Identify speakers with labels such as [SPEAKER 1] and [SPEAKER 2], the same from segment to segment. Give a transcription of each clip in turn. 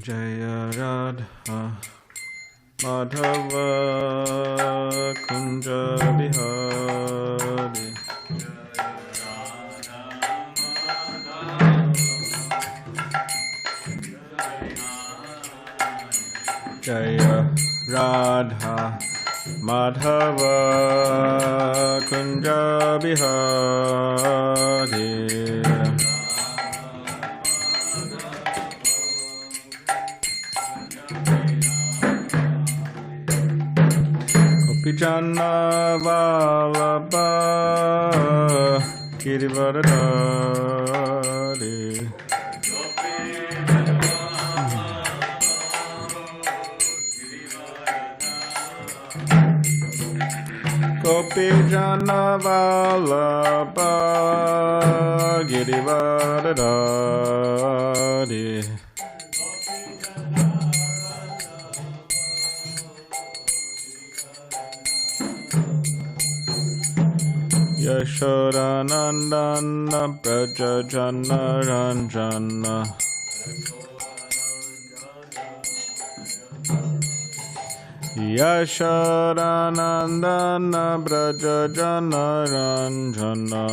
[SPEAKER 1] Jaya Radha Madhava Kunja Bihari Jaya Radha Madhava Kunja Bihari Jana Vallabha Girivaradari Gopi Jana Vallabha Girivaradari Yashodanandana Braja Jana Ranjana Yashodanandana Braja Jana Ranjana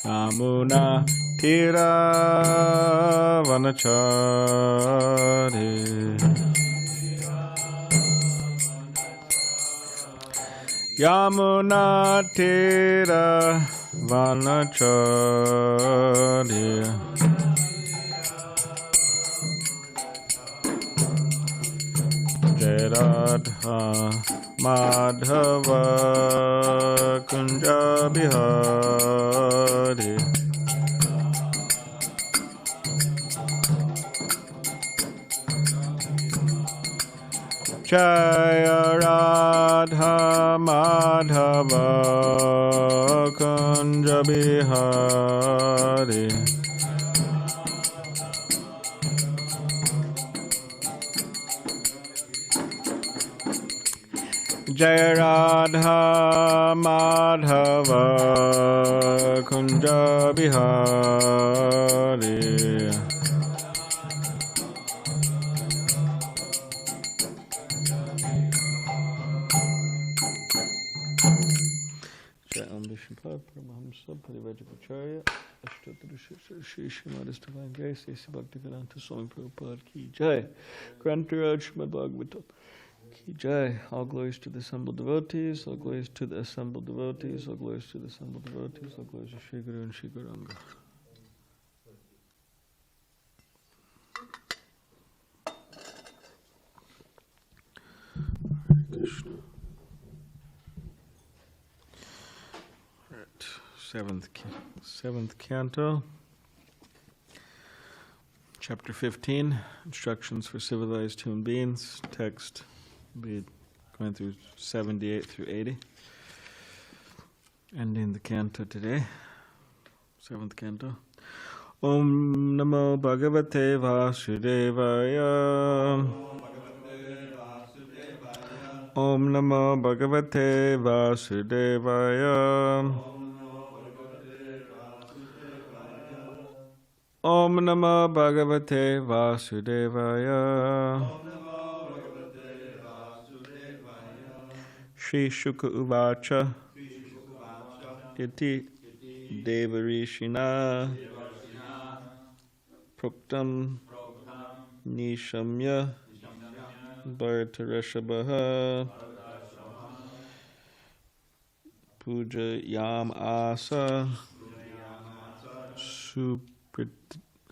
[SPEAKER 1] Yamuna Tira Vanachari Yamuna Tira Vanachari Jai Radha Madhava Kunja Bihari Jaya Radha Madhava Kunja Bihari Jaya Radha Madhava Kunja Bihari Paramahamsa Parivajapacharya Ashtadrishya Shri Srimad Divine Bhakti Swami Prabhupada Ki Jai Grantaraj Srimad Bhagavatam Ki Jai. All glories to the assembled devotees, all glories to the assembled devotees, all glories to the assembled devotees, all glories to Shri Guru and Shri Gauranga. Hare Krishna. Seventh canto, chapter 15, instructions for civilized human beings. Text be going through 78 through 80. Ending the canto today, 7th canto. Om Namo Bhagavate Vasudevaya. Om Namo Bhagavate Vasudevaya. Om Namo Bhagavate Vasudevaya. Śrī Śukha Uvacha Iti Devarishina Proktam Nishamya Bhartarashabhaha Puja Yam Asa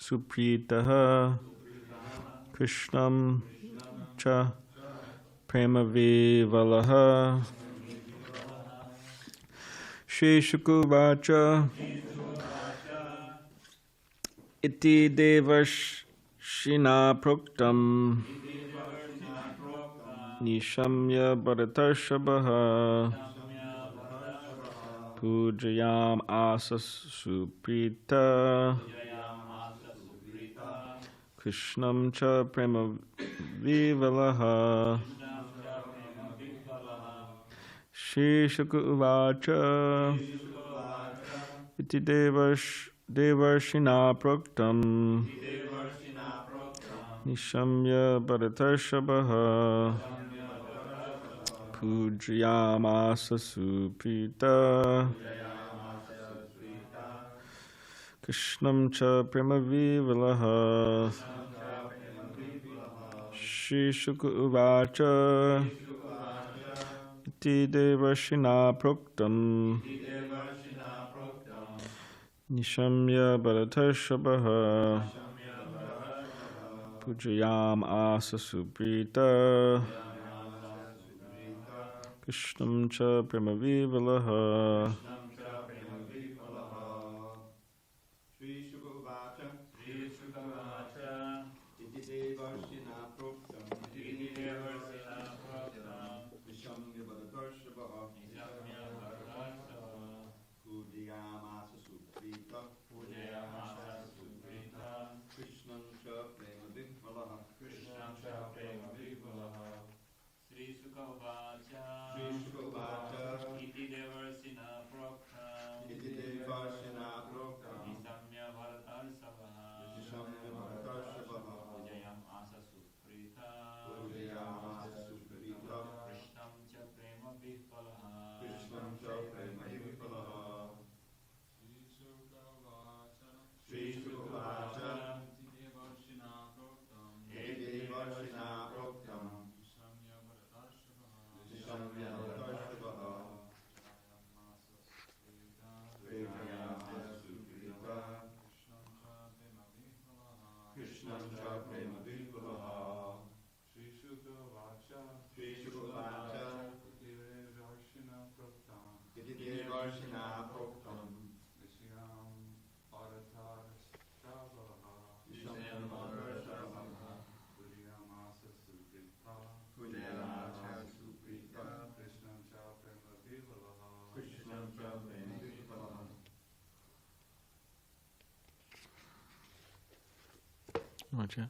[SPEAKER 1] Supritaha Krishnam Cha Prema Vivalaha Śrī Śukha Iti Devarshina Proktam Nishamya Bhartarashabhaha Pujayam Asa Suprita Krishnam Cha Prema Vivalaha Śrī Śukha iti devarshina proktam nishamya bharatarshavaha pujayamasa suprita Krishnam cha premavivilaha Śrī Kṛṣṇa uvacha iti devarshina proktam nishamya bharatarshavaha pujayam asa suprita Krishnam cha premavivilaha Vacha.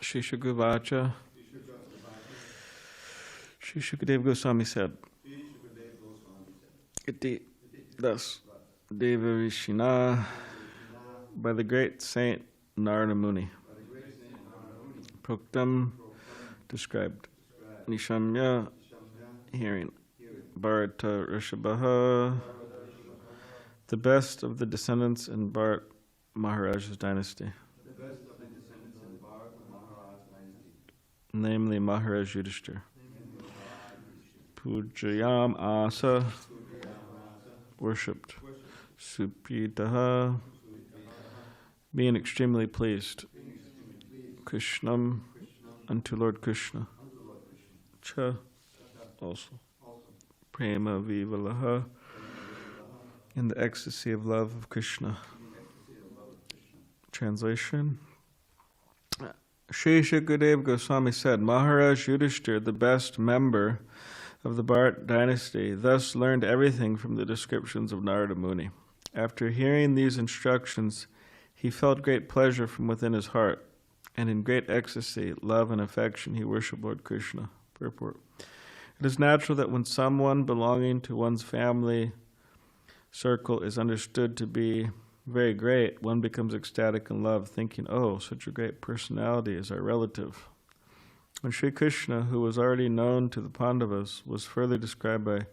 [SPEAKER 1] Śrī Kṛṣṇa Śrī Sukadeva Goswami said, iti, thus, Devarishina, by the great saint Nārada Muni, Proktam, described, Nishamya, hearing, Bharata Rishabhaha, the best of the descendants in Bharat Maharaj's dynasty, namely Maharaj Yudhishthira. Pujayam asa, worshipped. Supritaha, being extremely pleased. Krishnam, unto Lord Krishna. Cha, also. Prema vivalaha, in the ecstasy of love of Krishna. Translation. Śrī Sukadeva Goswami said, Maharaj Yudhishthira, the best member of the Bharat dynasty, thus learned everything from the descriptions of Nārada Muni. After hearing these instructions, he felt great pleasure from within his heart, and in great ecstasy, love and affection, he worshipped Lord Krishna. Purport. It is natural that when someone belonging to one's family circle is understood to be very great, one becomes ecstatic in love, thinking, oh, such a great personality is our relative. When Śrī Kṛṣṇa, who was already known to the Pāṇḍavas, was further described by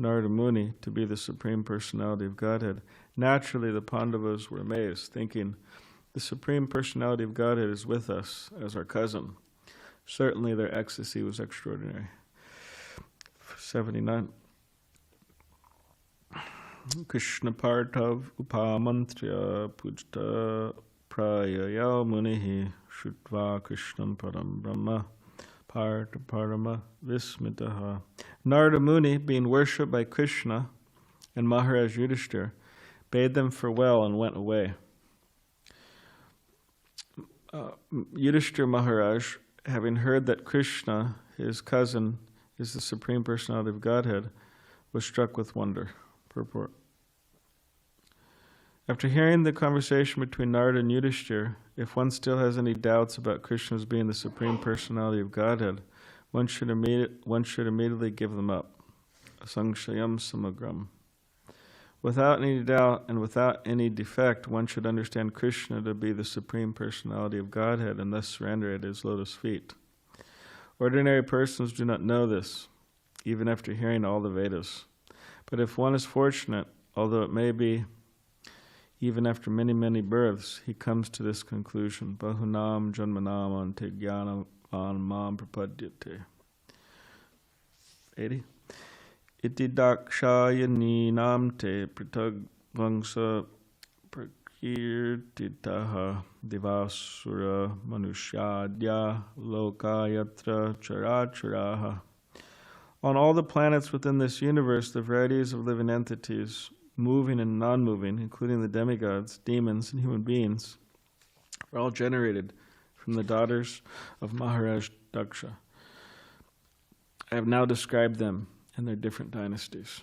[SPEAKER 1] Nārada Muni to be the Supreme Personality of Godhead, naturally the Pāṇḍavas were amazed, thinking, the Supreme Personality of Godhead is with us as our cousin. Certainly their ecstasy was extraordinary. 79. Krishna Parthav Upamantrya Pujta Prayaya Munihi Shrutva Krishnam Param Brahma Partha Parama Vismitaha. Nārada Muni, being worshipped by Krishna and Maharaj Yudhishthira, bade them farewell and went away. Yudhishthira Maharaj, having heard that Krishna, his cousin, is the Supreme Personality of Godhead, was struck with wonder. Purport. After hearing the conversation between Narada and Yudhishthira, if one still has any doubts about Krishna's being the Supreme Personality of Godhead, one should immediately give them up. Asangshayam samagram. Without any doubt and without any defect, one should understand Krishna to be the Supreme Personality of Godhead and thus surrender at his lotus feet. Ordinary persons do not know this, even after hearing all the Vedas. But if one is fortunate, although it may be even after many, many births, he comes to this conclusion. Bahunam janmanam ante jnanam mam prapadyate. 80. Iti dakshayani namte pritag vangsa prakirtitaha devasura manushadya lokayatra characharaha. On all the planets within this universe, the varieties of living entities, moving and non-moving, including the demigods, demons, and human beings, are all generated from the daughters of Maharaj Daksha. I have now described them and their different dynasties.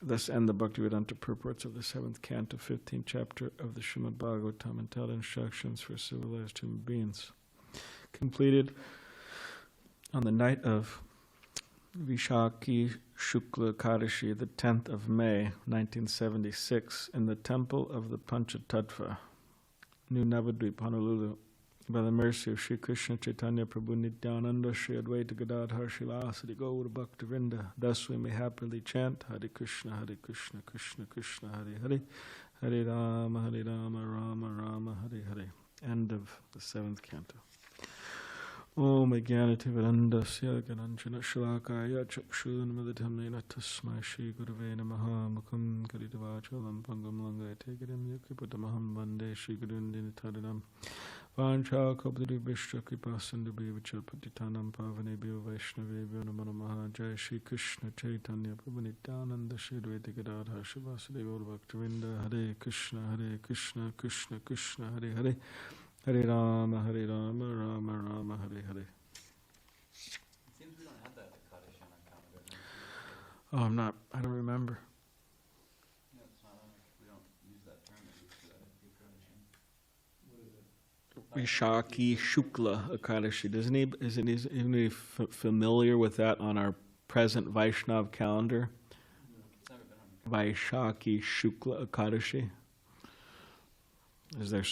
[SPEAKER 1] Thus end the Bhaktivedanta purports of the 7th canto, 15th chapter of the Srimad Bhagavatam, entitled Instructions for Civilized Human Beings. Completed on the night of Vishakhi Shukla Ekadashi, the 10th of May, 1976, in the temple of the Panchatattva, New Navadvip, Honolulu, by the mercy of Śrī Kṛṣṇa Chaitanya Prabhu Nityananda Śrī Advaita Gadadhar Śrīlāsadi Gaura Bhaktivinoda. Thus we may happily chant Hare Krishna, Krishna Krishna, Hare Hare, Hare Rama, Rama Rama, Hare Hare. End of the 7th canto. Om Jnanativedandasya Gananchana Shalakaya Chakshun Militamnena Tasmai Shri Gurave Namaha Mukam Karitavachalam Pangam Langayate Girim Yukiputamaham Vande Shri Gurundini Tadinam Vancha Kabdiri Vishra Kripasandu Bevacha Patitanam Pavane Bhyo Vaishnavi Bhyo Namana Maha Jai Shri Krishna Chaitanya Prabhu Nityananda Shri Advaita Gadadhar Shivasadi Gaura Bhaktivinoda. Hare Krishna, Krishna Krishna, Hare Hare, Hare Rama, Rama Rama, Hare Hare.
[SPEAKER 2] It seems we don't have that Ekadashi on our calendar.
[SPEAKER 1] Oh, I don't remember.
[SPEAKER 2] No, it's not on. We don't use that term. We use
[SPEAKER 1] Vishakhi Shukla Ekadashi. Isn't he familiar with that on our present Vaishnav calendar?
[SPEAKER 2] It's never been on.
[SPEAKER 1] Vaishakhi Shukla Ekadashi. Is there?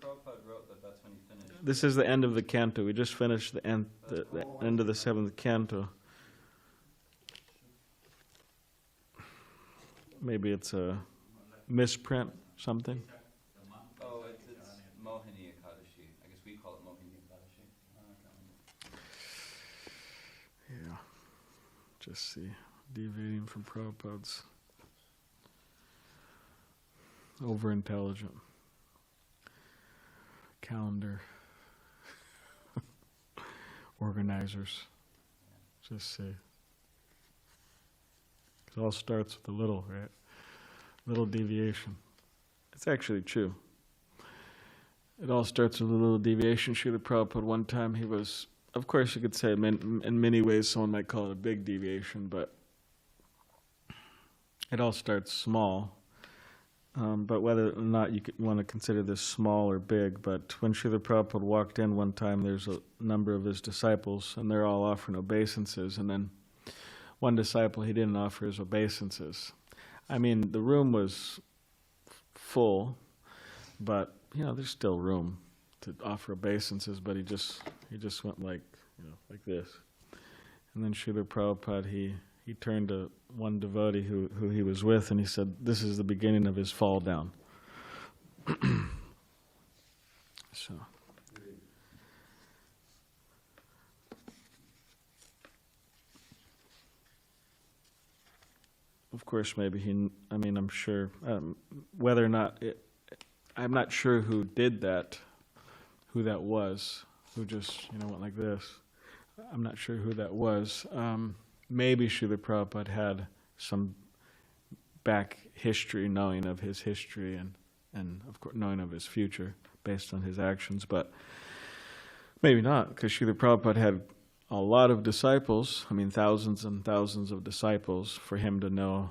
[SPEAKER 2] Prabhupada wrote that that's when he finished.
[SPEAKER 1] This is the end of the canto. We just finished the end of the 7th canto. Maybe it's a misprint, something.
[SPEAKER 2] Oh, it's Mohini Ekadashi. I guess we call it Mohini Ekadashi on our calendar.
[SPEAKER 1] Yeah. Just see. Deviating from Prabhupada's over-intelligent calendar organizers. Just see. It all starts with a little, right? Little deviation. It's actually true. It all starts with a little deviation. Srila Prabhupada, one time he was, of course you could say in many ways someone might call it a big deviation, but it all starts small. But whether or not you want to consider this small or big, but when Srila Prabhupada walked in one time, there's a number of his disciples, and they're all offering obeisances, and then one disciple, he didn't offer his obeisances. I mean, the room was full, but, there's still room to offer obeisances, but he just went like this. And then Srila Prabhupada, he turned to one devotee who he was with, and he said, this is the beginning of his fall down. So. Of course, maybe I'm sure, whether or not, I'm not sure who did that, who that was, who just, went like this. I'm not sure who that was. Maybe Srila Prabhupada had some back history, knowing of his history, and and of course knowing of his future based on his actions, but maybe not, because Srila Prabhupada had a lot of disciples, thousands and thousands of disciples, for him to know,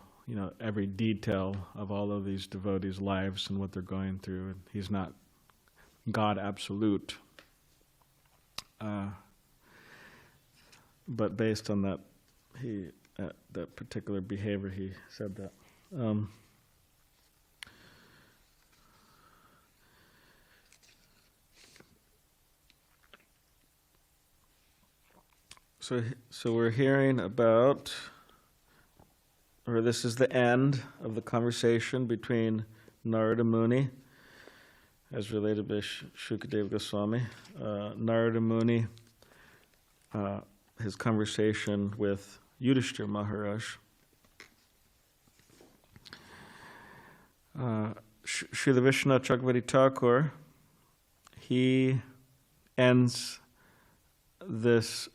[SPEAKER 1] every detail of all of these devotees' lives and what they're going through. And he's not God absolute. But based on that, that particular behavior, he said that. So we're hearing about, or this is the end of the conversation between Nārada Muni, as related by Shukadeva Goswami. Nārada Muni, his conversation with Yudhishthira Maharaj. Srila Vishnu Chakravarti Thakur, he ends this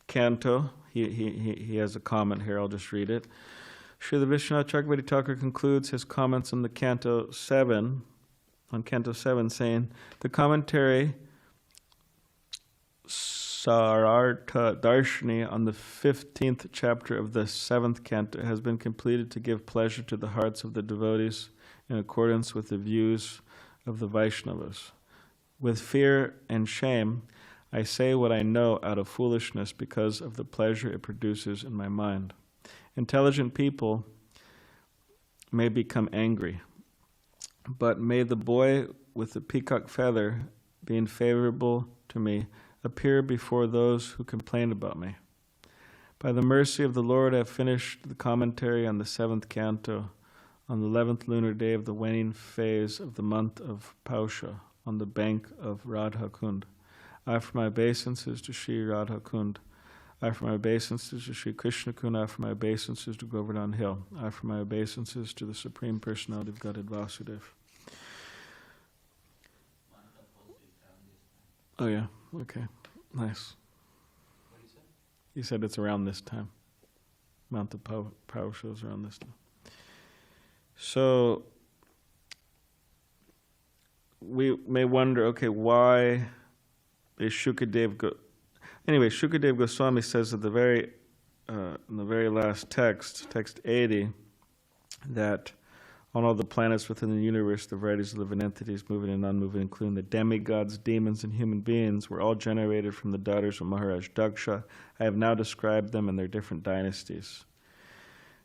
[SPEAKER 1] canto. He has a comment here, I'll just read it. Srila Vishnu Chakravarti Thakur concludes his comments on Canto 7, saying, the commentary Sarartha Darshini on the 15th chapter of the 7th canto has been completed to give pleasure to the hearts of the devotees in accordance with the views of the Vaishnavas. With fear and shame, I say what I know out of foolishness because of the pleasure it produces in my mind. Intelligent people may become angry, but may the boy with the peacock feather, being favorable to me, appear before those who complain about me. By the mercy of the Lord, I have finished the commentary on the 7th canto on the 11th lunar day of the waning phase of the month of Pausha on the bank of Radha Kund. I offer my obeisances to Sri Radha Kund. I offer my obeisances to Śrī Kṛṣṇa Kund. I offer my obeisances to Govardhan Hill. I offer my obeisances to the Supreme Personality of Godhead Vasudeva. Oh yeah, okay, nice.
[SPEAKER 2] What did you say?
[SPEAKER 1] He said it's around this time. Mount of Pausha is around this time. So we may wonder, okay, why is Shukadeva Anyway, Shukadeva Goswami says at the very in the very last text, text 80, that on all the planets within the universe, the varieties of living entities, moving and non-moving, including the demigods, demons, and human beings, were all generated from the daughters of Maharaj Daksha. I have now described them in their different dynasties.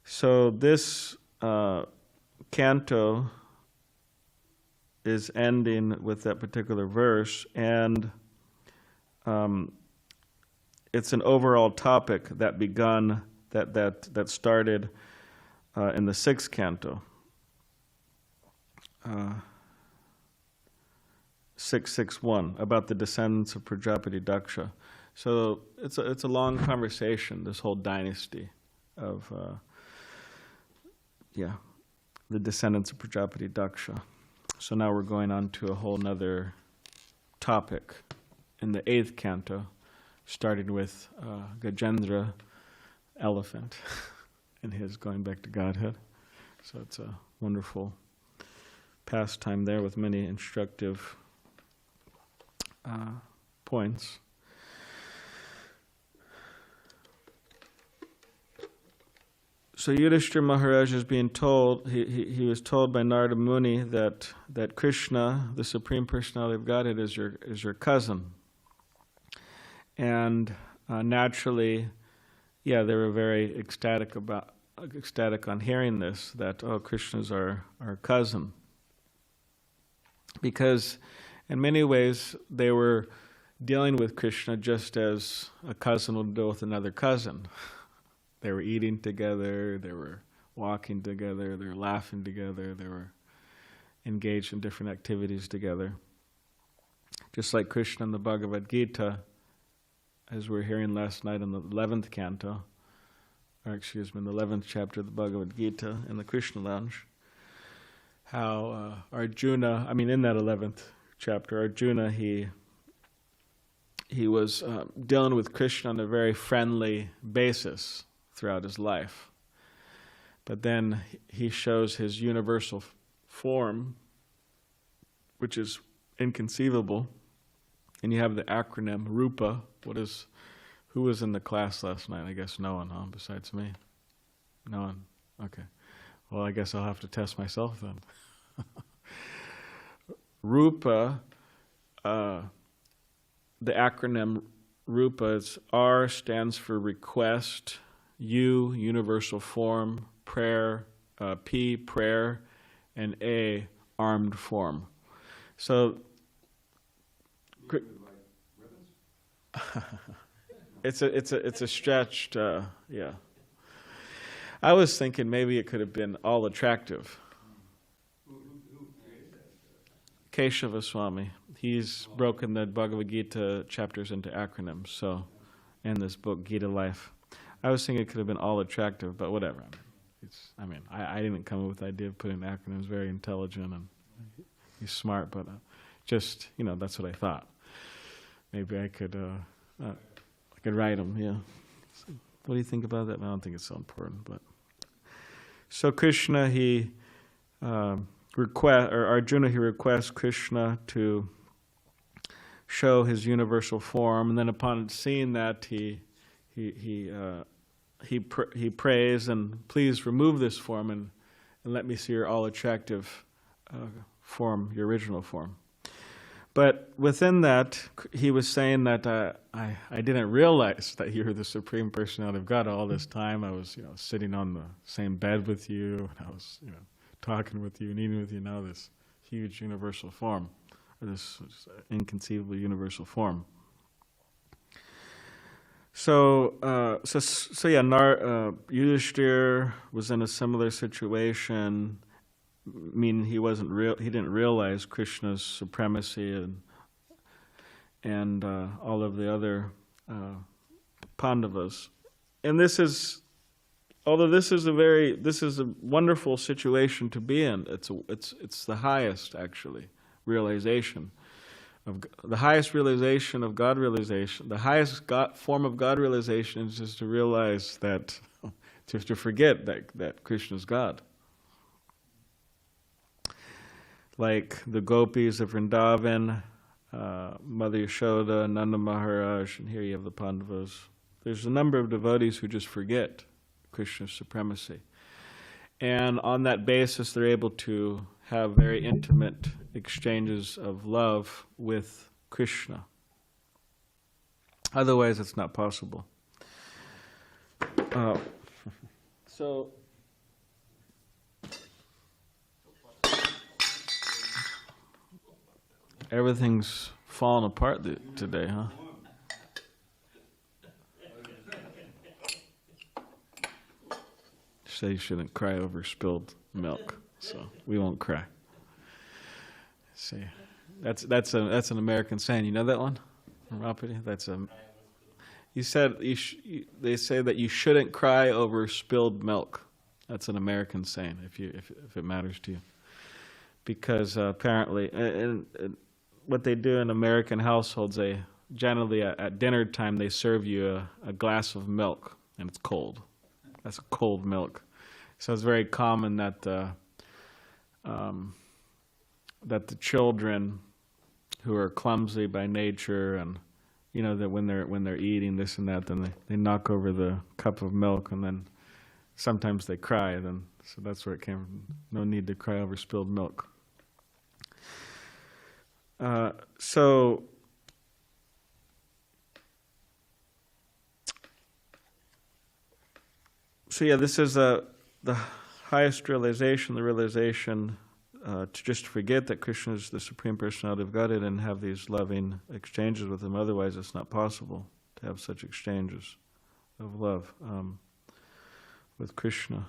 [SPEAKER 1] So this canto is ending with that particular verse, and it's an overall topic that started in the 6th canto, 661, about the descendants of Prajapati Daksha. So it's a long conversation, this whole dynasty of the descendants of Prajapati Daksha. So now we're going on to a whole nother topic in the 8th canto, starting with Gajendra, elephant, and his going back to Godhead. So it's a wonderful pastime there with many instructive points. So Yudhishthira Maharaj is being told, he was told by Nārada Muni that Krishna, the Supreme Personality of Godhead, is your cousin. And naturally, they were very ecstatic on hearing this, that, oh, Krishna's our cousin. Because in many ways, they were dealing with Krishna just as a cousin would deal with another cousin. They were eating together, they were walking together, they were laughing together, they were engaged in different activities together. Just like Krishna in the Bhagavad Gita, as we were hearing last night in the 11th canto, in the 11th chapter of the Bhagavad Gita in the Krishna Lounge, how Arjuna, in that 11th chapter, Arjuna, he was dealing with Krishna on a very friendly basis throughout his life. But then he shows his universal form, which is inconceivable, and you have the acronym Rupa. Who was in the class last night? I guess no one, huh? Besides me? No one. Okay. Well, I guess I'll have to test myself then. Rupa, the acronym Rupa is R stands for request, U, universal form, prayer, P, prayer, and A, armed form. So, it's a stretched, yeah. I was thinking maybe it could have been all attractive. Keshava Swami. He's broken the Bhagavad Gita chapters into acronyms, so, in this book, Gita Life. I was thinking it could have been all attractive, but whatever. I didn't come up with the idea of putting acronyms. Very intelligent and he's smart, but just, that's what I thought. Maybe I could write them, yeah. So, what do you think about that? I don't think it's so important, but. So Krishna, Arjuna, he requests Krishna to show his universal form, and then upon seeing that, he prays, and please remove this form and let me see your all attractive form, your original form. But within that, he was saying that I didn't realize that you were the Supreme Personality of God all this time. I was sitting on the same bed with you, and I was talking with you and eating with you. Now this huge universal form, or this inconceivable universal form. So Yudhishthira was in a similar situation. Meaning he didn't realize Krishna's supremacy and all of the other Pāṇḍavas. And this is a wonderful situation to be in. It's the highest actually realization of the highest realization of God realization. The highest form of God realization is just to realize that to forget that Krishna is God. Like the gopis of Vrindavan, Mother Yashoda, Nanda Maharaj, and here you have the Pāṇḍavas. There's a number of devotees who just forget Krishna's supremacy. And on that basis, they're able to have very intimate exchanges of love with Krishna. Otherwise, it's not possible. So, everything's falling apart today, huh? Say you shouldn't cry over spilled milk, so we won't cry. See, that's an American saying. You know that one, Rapidi? They say that you shouldn't cry over spilled milk. That's an American saying. If it matters to you, because apparently, and what they do in American households, they generally at dinner time they serve you a glass of milk, and it's cold. That's cold milk. So it's very common that the children who are clumsy by nature, and that when they're eating this and that, then they knock over the cup of milk, and then sometimes they cry. So that's where it came from. No need to cry over spilled milk. So yeah, this is the highest realization, the realization to just forget that Krishna is the Supreme Personality of Godhead and have these loving exchanges with Him. Otherwise, it's not possible to have such exchanges of love with Krishna.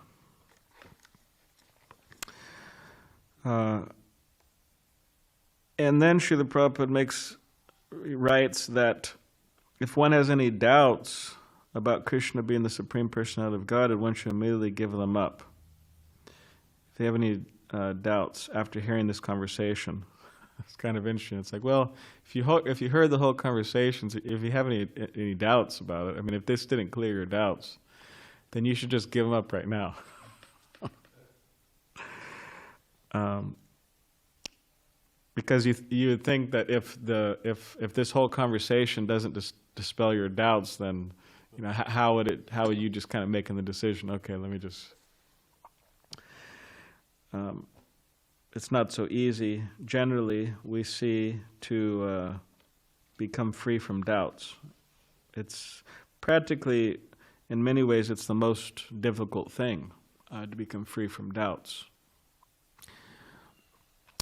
[SPEAKER 1] And then Srila Prabhupada writes that if one has any doubts about Krishna being the Supreme Personality of Godhead, one should immediately give them up. If you have any doubts after hearing this conversation, it's kind of interesting. It's like, well, if you heard the whole conversation, if you have any doubts about it, if this didn't clear your doubts, then you should just give them up right now. Because you would think that if this whole conversation doesn't dispel your doubts, then how would you just kind of making the decision? Okay, let me just. It's not so easy. Generally, we see to become free from doubts. It's practically, in many ways, it's the most difficult thing to become free from doubts.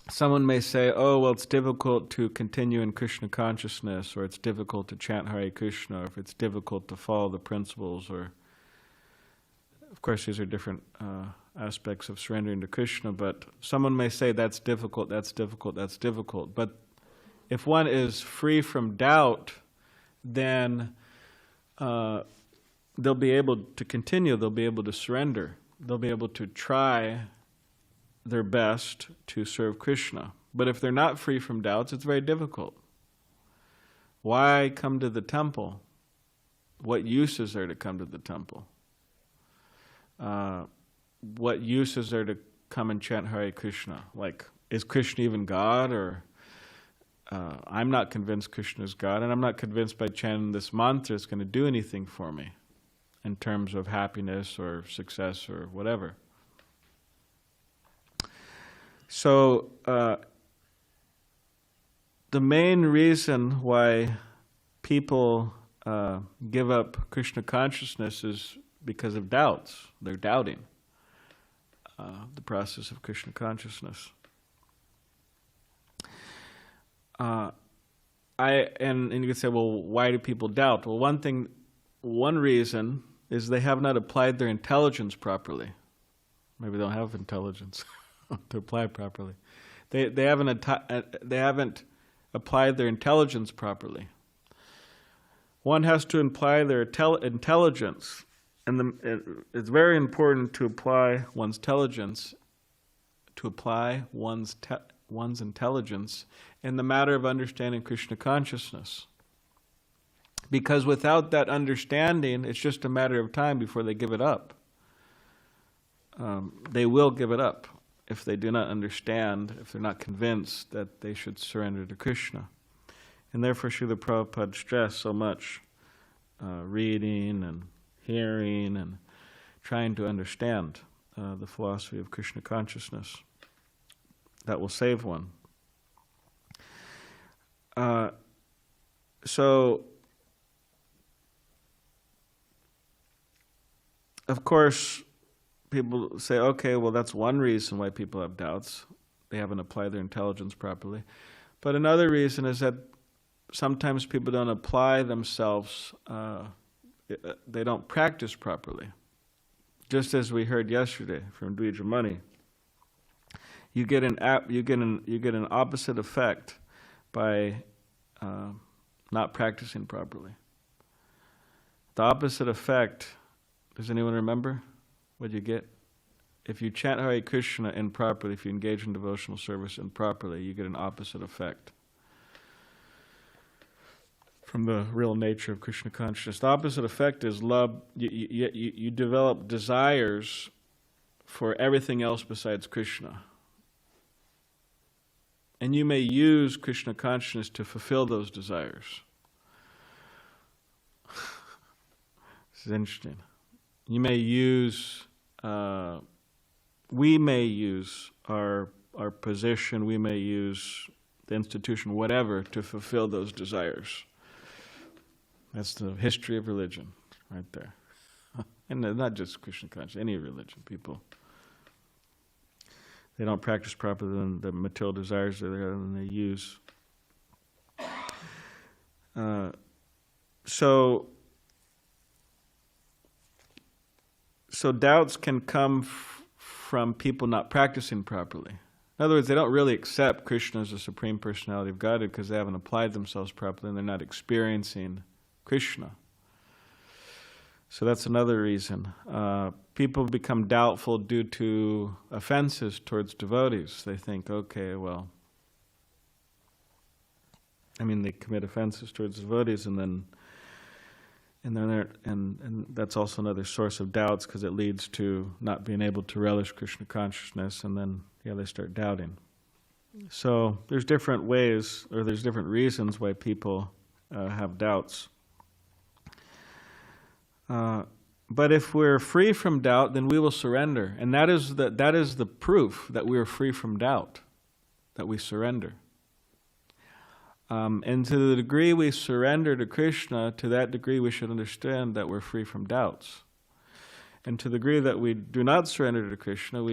[SPEAKER 1] Someone may say, oh, well, it's difficult to continue in Krishna consciousness, or it's difficult to chant Hare Krishna, or if it's difficult to follow the principles, or, of course, these are different aspects of surrendering to Krishna, but someone may say that's difficult, that's difficult, that's difficult. But if one is free from doubt, then they'll be able to continue, they'll be able to surrender, they'll be able to try their best to serve Krishna. But if they're not free from doubts, it's very difficult. Why come to the temple? What use is there to come to the temple? What use is there to come and chant Hare Krishna? Like, is Krishna even God? Or I'm not convinced Krishna is God, and I'm not convinced by chanting this mantra it's going to do anything for me in terms of happiness or success or whatever. So the main reason why people give up Krishna consciousness is because of doubts. They're doubting the process of Krishna consciousness. And you can say, well, why do people doubt? Well, one reason is they have not applied their intelligence properly. Maybe they don't have intelligence to apply properly. They haven't applied their intelligence properly. One has to apply their intelligence, and it's very important to apply one's intelligence, one's intelligence in the matter of understanding Krishna consciousness. Because without that understanding, it's just a matter of time before they give it up. They will give it up if they do not understand, if they're not convinced that they should surrender to Krishna. And therefore Srila Prabhupada stressed so much reading and hearing and trying to understand the philosophy of Krishna consciousness. That will save one. So, of course, people say, okay, well, that's one reason why people have doubts. They haven't applied their intelligence properly. But another reason is that sometimes people don't apply themselves, they don't practice properly. Just as we heard yesterday from Dvija Muni, you get an opposite effect by not practicing properly. The opposite effect, does anyone remember what you get? If you chant Hare Krishna improperly, if you engage in devotional service improperly, you get an opposite effect from the real nature of Krishna consciousness. The opposite effect is love. You develop desires for everything else besides Krishna. And you may use Krishna consciousness to fulfill those desires. This is interesting. You may use, we may use our position, we may use the institution, whatever, to fulfill those desires. That's the history of religion, right there. And not just Krishna consciousness, any religion, people. They don't practice properly, then the material desires are there, and they use. So doubts can come from people not practicing properly. In other words, they don't really accept Krishna as the Supreme Personality of Godhead because they haven't applied themselves properly and they're not experiencing Krishna. So that's another reason. People become doubtful due to offenses towards devotees. They think, okay, well, they commit offenses towards devotees, and then and that's also another source of doubts, because it leads to not being able to relish Krishna consciousness, and then they start doubting. So there's different ways, or there's different reasons why people have doubts. But if we're free from doubt, then we will surrender, and that is the proof that we are free from doubt, that we surrender. And to the degree we surrender to Krishna, to that degree we should understand that we're free from doubts. And to the degree that we do not surrender to Krishna,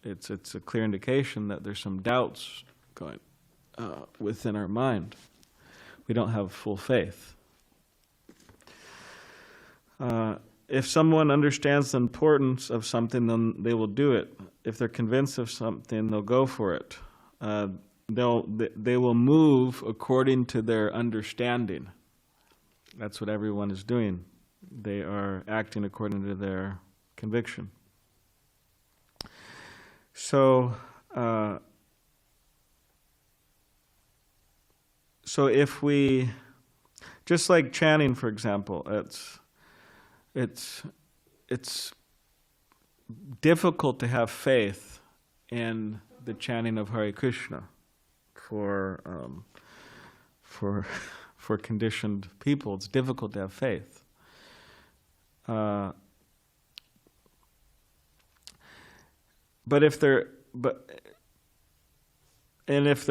[SPEAKER 1] it's a clear indication that there's some doubts going within our mind. We don't have full faith. If someone understands the importance of something, then they will do it. If they're convinced of something, they'll go for it. They will move according to their understanding. That's what everyone is doing. They are acting according to their conviction. So if we, just like chanting, for example, it's difficult to have faith in the chanting of Hare Krishna for conditioned people. It's difficult to have faith. If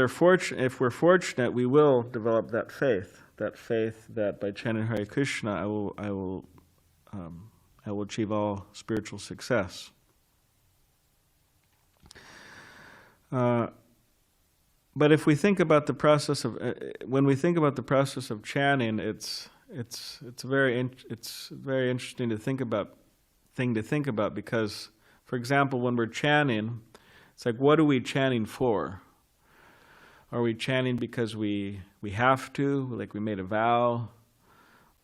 [SPEAKER 1] we're fortunate, we will develop that faith. That faith that by chanting Hare Krishna, I will achieve all spiritual success. But if we think about the process of when we think about the process of chanting, it's very interesting to think about because, for example, when we're chanting, it's like, what are we chanting for? Are we chanting because we have to, like we made a vow?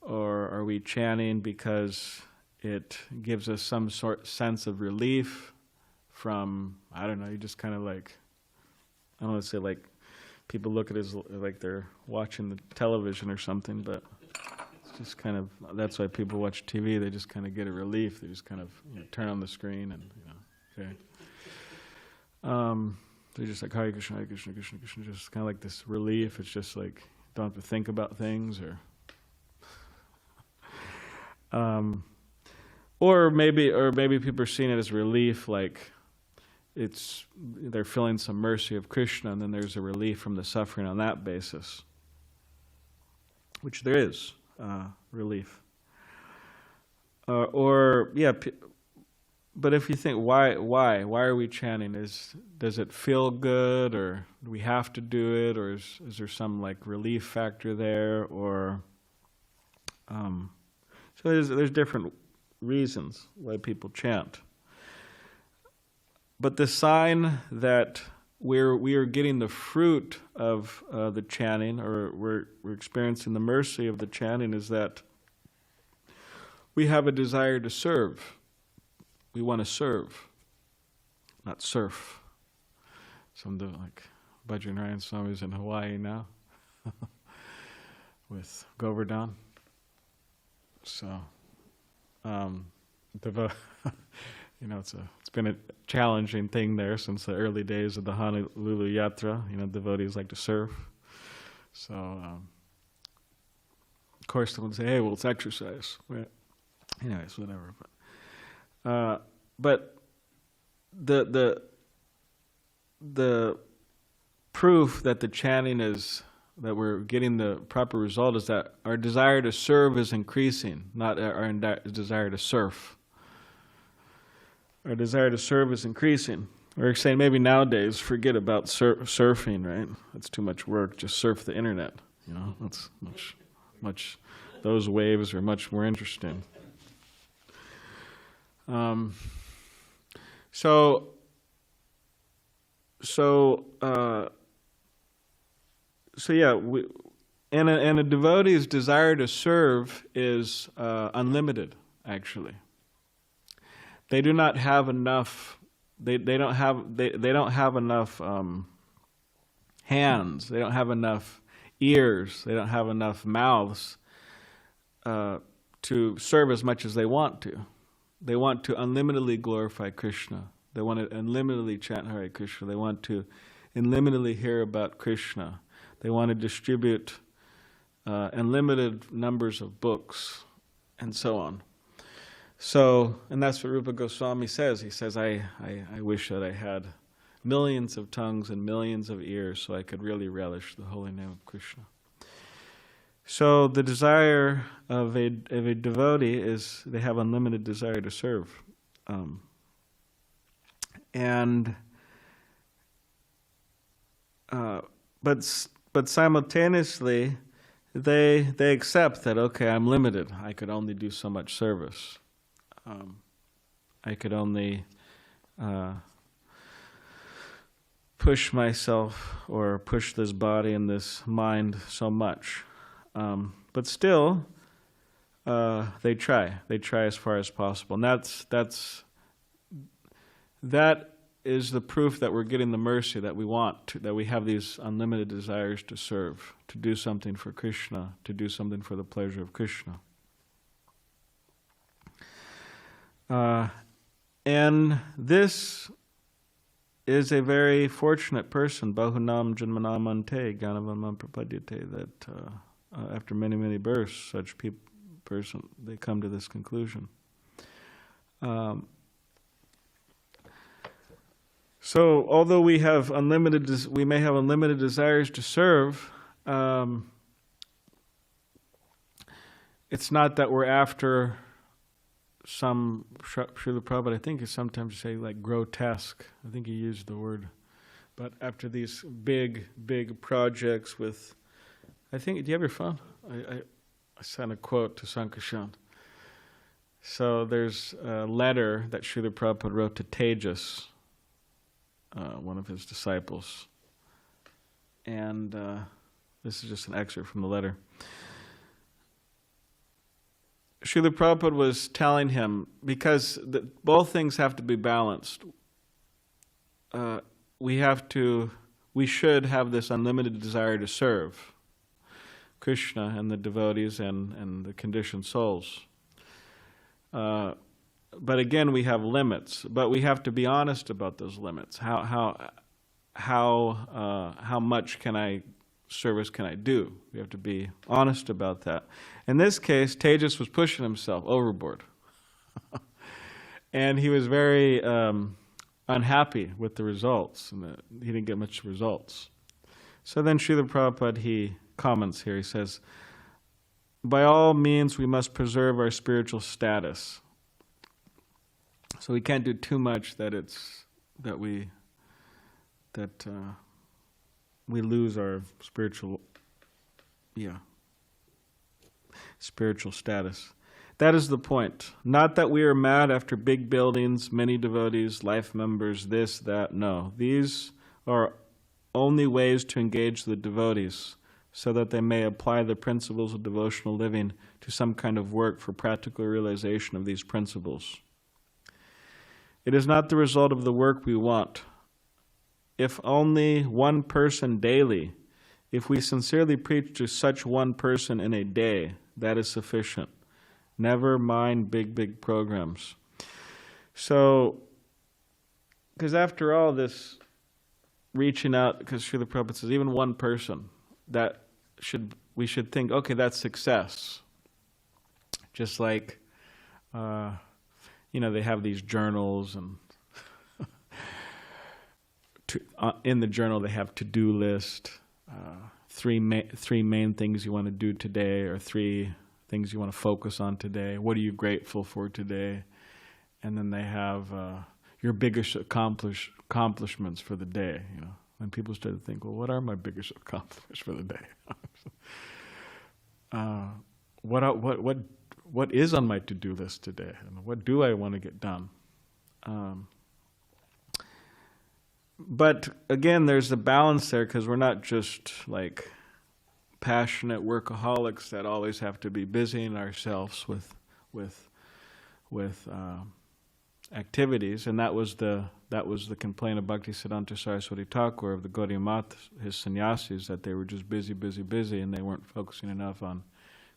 [SPEAKER 1] Or are we chanting because it gives us some sense of relief from, I don't know, you just kind of like, I don't want to say like people look at it as like they're watching the television or something, but it's just kind of, that's why people watch TV, they just kind of get a relief. They just kind of turn on the screen and, okay. They're just like, Hare Krishna, Hare Krishna, Krishna Krishna, just kind of like this relief. It's just like, don't have to think about things, or maybe people are seeing it as relief, like they're feeling some mercy of Krishna, and then there's a relief from the suffering on that basis, which there is relief. But if you think, why are we chanting? Does it feel good, or do we have to do it, or is there some like relief factor there, or so there's different reasons why people chant. But the sign that we are getting the fruit of the chanting, or we're experiencing the mercy of the chanting, is that we have a desire to serve. We want to serve, not surf. Some do, like Bhajan Swami's in Hawaii now with Govardhan. So, it's been a challenging thing there since the early days of the Honolulu Yatra. Devotees like to surf. So, of course, someone would say, "Hey, well, it's exercise." Well, anyways, whatever. But the proof that the chanting is, that we're getting the proper result, is that our desire to serve is increasing, not our desire to surf. Our desire to serve is increasing. We're saying maybe nowadays, forget about surfing, right? That's too much work. Just surf the internet. That's much. Those waves are much more interesting. So yeah, and a devotee's desire to serve is unlimited. Actually, they do not have enough. They don't have enough hands. They don't have enough ears. They don't have enough mouths to serve as much as they want to. They want to unlimitedly glorify Krishna. They want to unlimitedly chant Hare Krishna. They want to unlimitedly hear about Krishna. They want to distribute unlimited numbers of books, and so on. So, and that's what Rupa Goswami says. He says, I wish that I had millions of tongues and millions of ears so I could really relish the holy name of Krishna. So the desire of a devotee is they have unlimited desire to serve. But simultaneously, they accept that, okay, I'm limited. I could only do so much service. I could only push myself or push this body and this mind so much. But still, they try. They try as far as possible. And that is the proof that we're getting the mercy that we want, that we have these unlimited desires to serve, to do something for Krishna, to do something for the pleasure of Krishna. And this is a very fortunate person, Bahunam Janmanam Ante, Ganavam Prapadyate, that after many, many births, such person, they come to this conclusion. So, although we may have unlimited desires to serve, it's not that we're after some, Srila Prabhupada, I think is sometimes say like grotesque, I think he used the word, but after these big projects with, I think, do you have your phone? I sent a quote to Sankashan. So there's a letter that Srila Prabhupada wrote to Tejas, one of his disciples. And this is just an excerpt from the letter. Srila Prabhupada was telling him, because both things have to be balanced. We should have this unlimited desire to serve Krishna and the devotees and the conditioned souls. But again, we have limits. But we have to be honest about those limits. How much service can I do? We have to be honest about that. In this case, Tejas was pushing himself overboard. And he was very unhappy with the results. And he didn't get much results. So then Srila Prabhupada, he comments here. He says, by all means, we must preserve our spiritual status. So we can't do too much that we lose our spiritual status. That is the point. Not that we are mad after big buildings, many devotees, life members, this, that. No. These are only ways to engage the devotees so that they may apply the principles of devotional living to some kind of work for practical realization of these principles. It is not the result of the work we want. If only one person daily, if we sincerely preach to such one person in a day, that is sufficient. Never mind big programs. So, because after all this reaching out, because Srila Prabhupada says even one person, we should think, okay, that's success. Just like, they have these journals, and in the journal they have to-do list, three main things you want to do today, or 3 things you want to focus on today. What are you grateful for today? And then they have your biggest accomplishments for the day. And people start to think, well, what are my biggest accomplishments for the day? What is on my to-do list today? And what do I want to get done? But again, there's a balance there, because we're not just like passionate workaholics that always have to be busying ourselves with activities. And that was the complaint of Bhaktisiddhanta Saraswati Thakur of the Gaudiya Math, his sannyasis, that they were just busy, and they weren't focusing enough on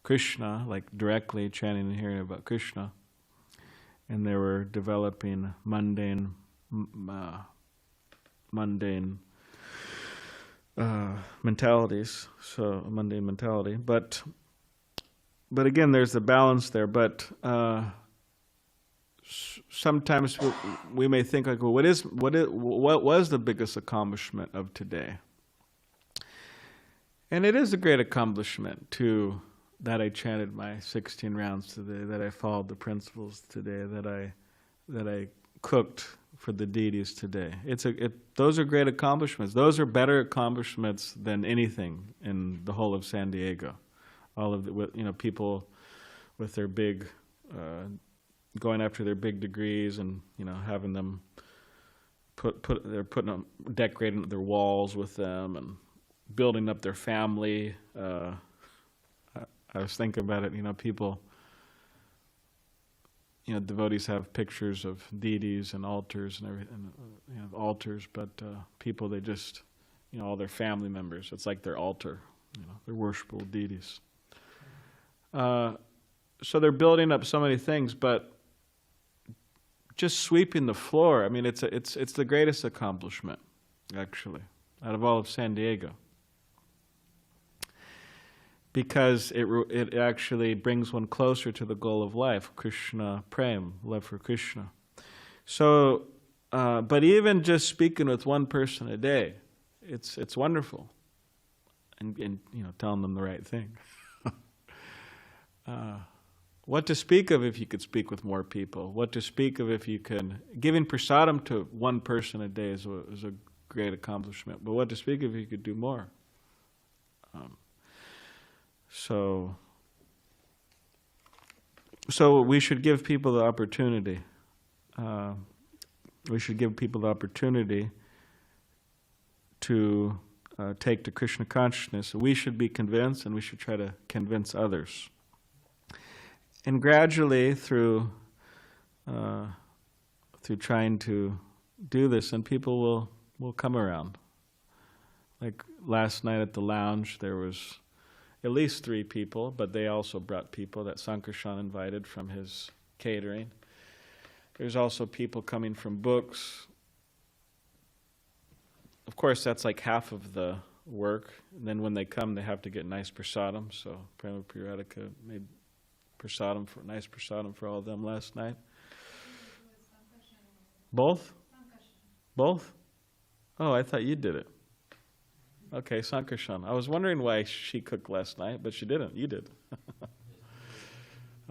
[SPEAKER 1] Krishna, like directly chanting and hearing about Krishna, and they were developing mundane mentalities, so a mundane mentality. But again, there's the balance there. But sometimes we may think like, well, what was the biggest accomplishment of today? And it is a great accomplishment that I chanted my 16 rounds today, that I followed the principles today, that I cooked for the deities today. Those are great accomplishments. Those are better accomplishments than anything in the whole of San Diego. All of the people with their big, going after their big degrees and having them decorating their walls with them and building up their family. I was thinking about it. People. Devotees have pictures of deities and altars and everything, altars, but people, they just, all their family members, it's like their altar, they're worshipful deities. So they're building up so many things, but just sweeping the floor, I mean, it's the greatest accomplishment, actually, out of all of San Diego. Because it actually brings one closer to the goal of life, Krishna Prem, love for Krishna. So, but even just speaking with one person a day, it's wonderful, and telling them the right thing. What to speak of if you could speak with more people? What to speak of if you can giving prasadam to one person a day is a great accomplishment. But what to speak of if you could do more? So we should give people the opportunity. We should give people the opportunity to take to Krishna consciousness. We should be convinced, and we should try to convince others. And gradually, through trying to do this, and people will come around. Like last night at the lounge, there was at least 3 people, but they also brought people that Sankarshan invited from his catering. There's also people coming from books. Of course, that's like half of the work. And then when they come, they have to get nice prasadam. So Prema Puradika made nice prasadam for all of them last night. Both? Both? Oh, I thought you did it. Okay, Sankarshan. I was wondering why she cooked last night, but she didn't. You did.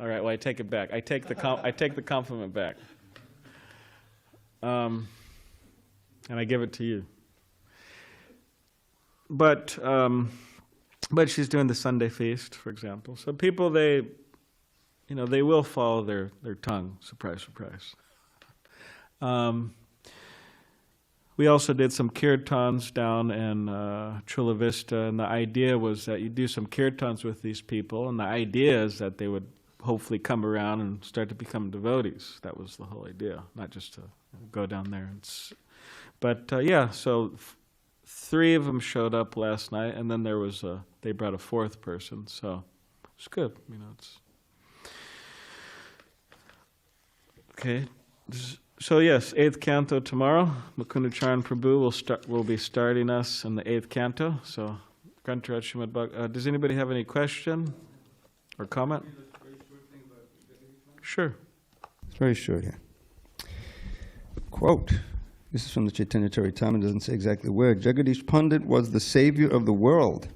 [SPEAKER 1] All right. Well, I take it back. I take the compliment back, and I give it to you. But she's doing the Sunday feast, for example. So people, they will follow their tongue. Surprise, surprise. We also did some kirtans down in Chula Vista, and the idea was that you do some kirtans with these people, and the idea is that they would hopefully come around and start to become devotees. That was the whole idea, not just to go down there. So 3 of them showed up last night, and then they brought a 4th person, so it's good. Okay. So yes, 8th canto tomorrow. Mukundacharan Prabhu will be starting us in the 8th canto. So, Grantaraj Srimad Bhagavatam. Does anybody have any question or comment? Sure.
[SPEAKER 3] It's very short here. Quote. This is from the Chaitanya Charitamrita. It doesn't say exactly where. Jagadish Pandit was the savior of the world.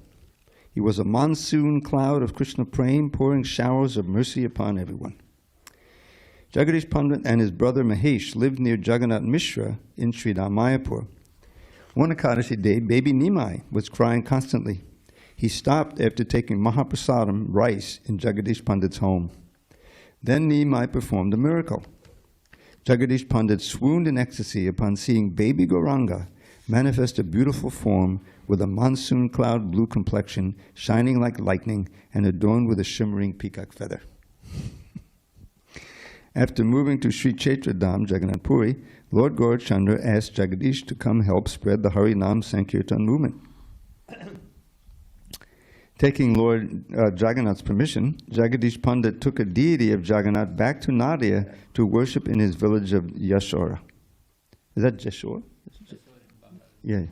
[SPEAKER 3] He was a monsoon cloud of Krishna Prem, pouring showers of mercy upon everyone. Jagadish Pandit and his brother Mahesh lived near Jagannath Mishra in Sridham Mayapur. One Ekadashi day, baby Nimai was crying constantly. He stopped after taking Mahaprasadam rice in Jagadish Pandit's home. Then Nimai performed a miracle. Jagadish Pandit swooned in ecstasy upon seeing baby Gauranga manifest a beautiful form with a monsoon cloud blue complexion, shining like lightning and adorned with a shimmering peacock feather. After moving to Sri Kshetra Dham, Jagannath Puri, Lord Gaurachandra asked Jagadish to come help spread the Harinam Sankirtan movement. Taking Lord Jagannath's permission, Jagadish Pandit took a deity of Jagannath back to Nadia to worship in his village of Yashora. Is that Jashore? Yeah.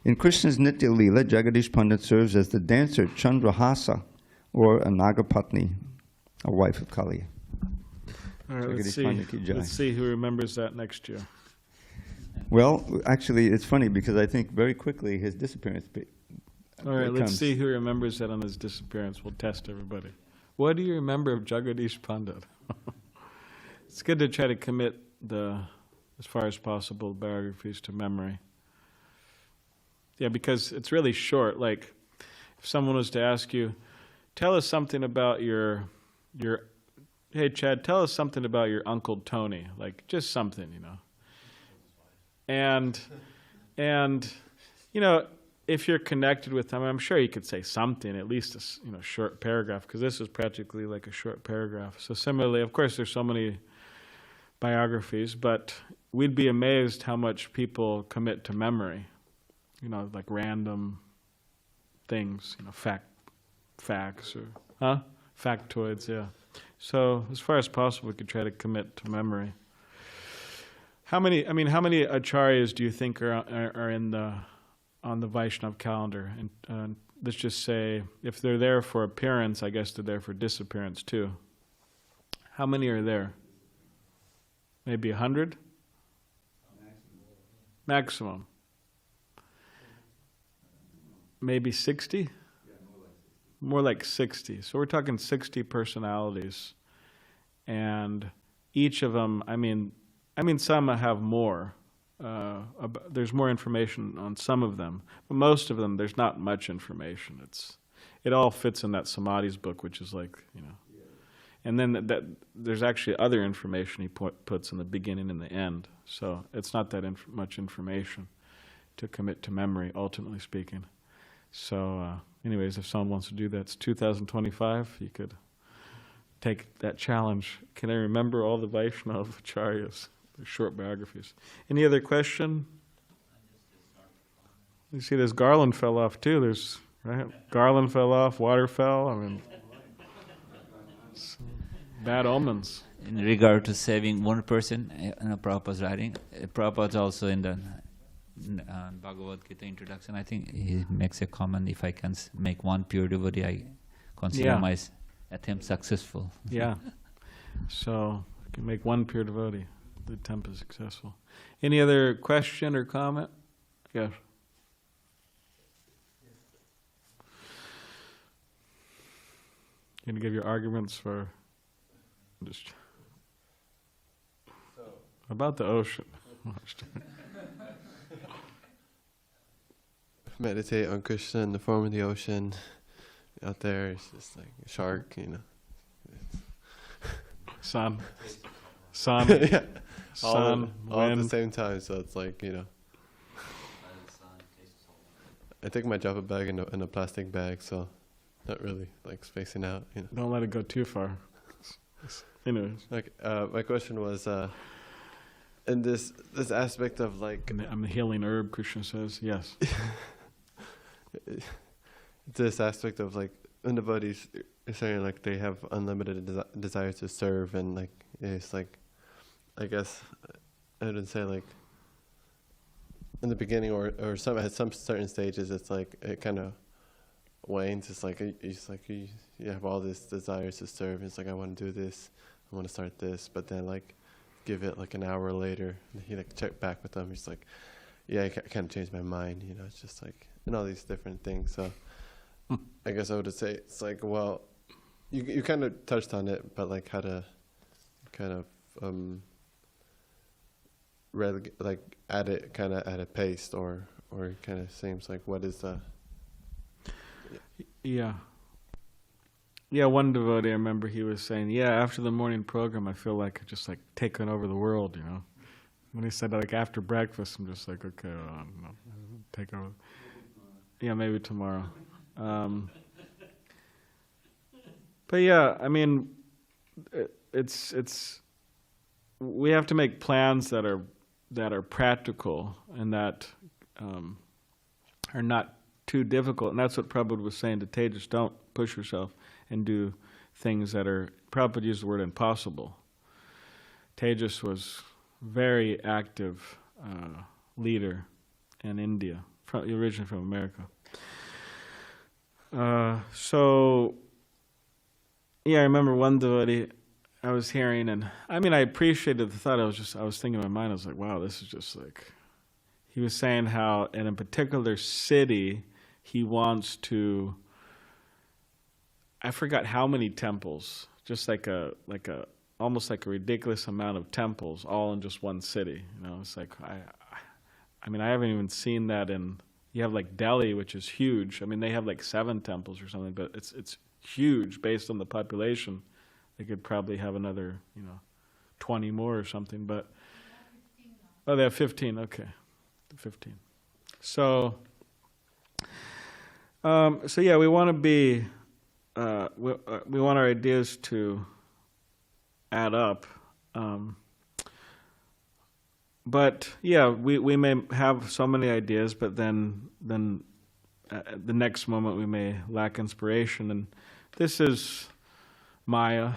[SPEAKER 3] In Krishna's Nitya Leela, Jagadish Pandit serves as the dancer Chandrahasa, or a Nagapatni, a wife of Kaliya.
[SPEAKER 1] All right, let's see who remembers that next year.
[SPEAKER 3] Well, actually, it's funny because I think very quickly his disappearance.
[SPEAKER 1] All right, let's see who remembers that on his disappearance. We'll test everybody. What do you remember of Jagadish Pandit? It's good to try to commit as far as possible, biographies to memory. Yeah, because it's really short. Like, if someone was to ask you, tell us something about your hey, Chad, tell us something about your Uncle Tony. Like, just something, you know. And you know, if you're connected with them, I'm sure you could say something, at least a short paragraph, because this is practically like a short paragraph. So similarly, of course, there's so many biographies, but we'd be amazed how much people commit to memory. You know, like random things, you know, facts or factoids, yeah. So as far as possible, we could try to commit to memory. How many acharyas do you think are on the Vaishnav calendar? And let's just say, if they're there for appearance, I guess they're there for disappearance too. How many are there? Maybe 100? Maximum. Maybe 60? More like 60. So we're talking 60 personalities. And each of them, I mean, some have more. There's more information on some of them, but most of them, there's not much information. It all fits in that Samadhi's book, which is like, you know. And then there's actually other information he puts in the beginning and the end. So it's not that much information to commit to memory, ultimately speaking. So anyways, if someone wants to do that, it's 2025. You could take that challenge. Can I remember all the Vaishnav acharyas? Short biographies. Any other question? You see, this garland fell off too. Right? Garland fell off, water fell. I mean, bad omens.
[SPEAKER 2] In regard to saving one person, Prabhupada's writing, Prabhupada's also in the Bhagavad Gita introduction, I think he makes a comment, if I can make one pure devotee, I consider my attempt successful. Yeah.
[SPEAKER 1] So, you can make one pure devotee. The attempt is successful. Any other question or comment? Yes. You're going to give your arguments for just about the ocean.
[SPEAKER 4] Meditate on Krishna in the form of the ocean. Out there, it's just like a shark, you know.
[SPEAKER 1] Sun.
[SPEAKER 4] Yeah.
[SPEAKER 1] Sun,
[SPEAKER 4] all at the same time, so it's like, you know. I take my Java bag in a plastic bag, so not really like spacing out, you know.
[SPEAKER 1] Don't let it go too far. Anyways.
[SPEAKER 4] Like, my question was, in this aspect of like...
[SPEAKER 1] I'm the healing herb, Krishna says, yes.
[SPEAKER 4] This aspect of like, when the devotees are saying like they have unlimited desire to serve, and like, it's like, I guess I wouldn't say like in the beginning or at some certain stages, it's like it kind of wanes. It's like you have all this desire to serve. It's like, I want to do this, I want to start this, but then like give it like an hour later, and he like check back with them. He's like, yeah, I kind of changed my mind. You know, it's just like, and all these different things. So I guess I would say it's like, well, you kind of touched on it, but like how to kind of like add it kind of at a pace, or it kind of seems like, what is the...
[SPEAKER 1] Yeah, one devotee, I remember he was saying, after the morning program, I feel like just like taking over the world, you know. When he said like after breakfast, I'm just like, okay, no, take over. Yeah, maybe tomorrow. But yeah, I mean, it's we have to make plans that are practical and that are not too difficult. And that's what Prabhupada was saying to Tejas, don't push yourself and do things that are, Prabhupada used the word impossible. Tejas was very active leader in India, originally from America. So, yeah, I remember one devotee I was hearing, and I mean, I appreciated the thought. I was thinking in my mind, I was like, wow, this is just like, he was saying how in a particular city, he wants to, I forgot how many temples, just like almost like a ridiculous amount of temples, all in just one city. You know, it's like, I mean, I haven't even seen that in, you have like Delhi, which is huge. I mean, they have like 7 temples or something, but it's huge based on the population. They could probably have another, 20 more or something, but, oh, they have 15, okay, 15. So yeah, we want to be, we want our ideas to add up. But yeah, we may have so many ideas, but then the next moment we may lack inspiration. And this is Maya.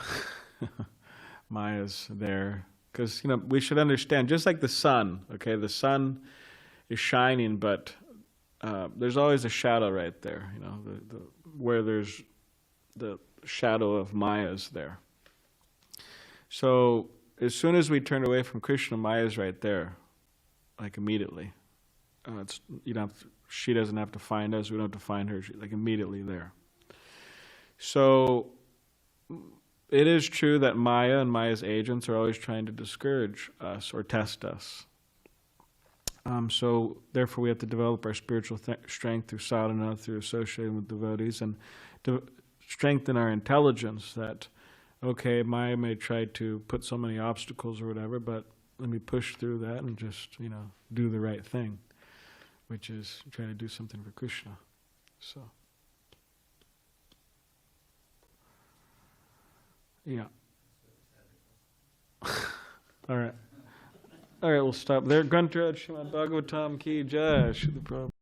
[SPEAKER 1] Maya's there. Because, we should understand, just like the sun, okay, the sun is shining, but there's always a shadow right there, where there's the shadow of Maya is there. So as soon as we turn away from Krishna, Maya is right there, like immediately. She doesn't have to find us, we don't have to find her, she's like immediately there. So it is true that Maya and Maya's agents are always trying to discourage us or test us. So therefore we have to develop our spiritual strength through sadhana, through associating with devotees, and to strengthen our intelligence that, okay, Maya may try to put so many obstacles or whatever, but let me push through that and just, do the right thing, which is try to do something for Krishna. So, yeah. All right. All right, we'll stop there. Grantaraj Srimad Bhagavatam ki jai. Srila Prabhu.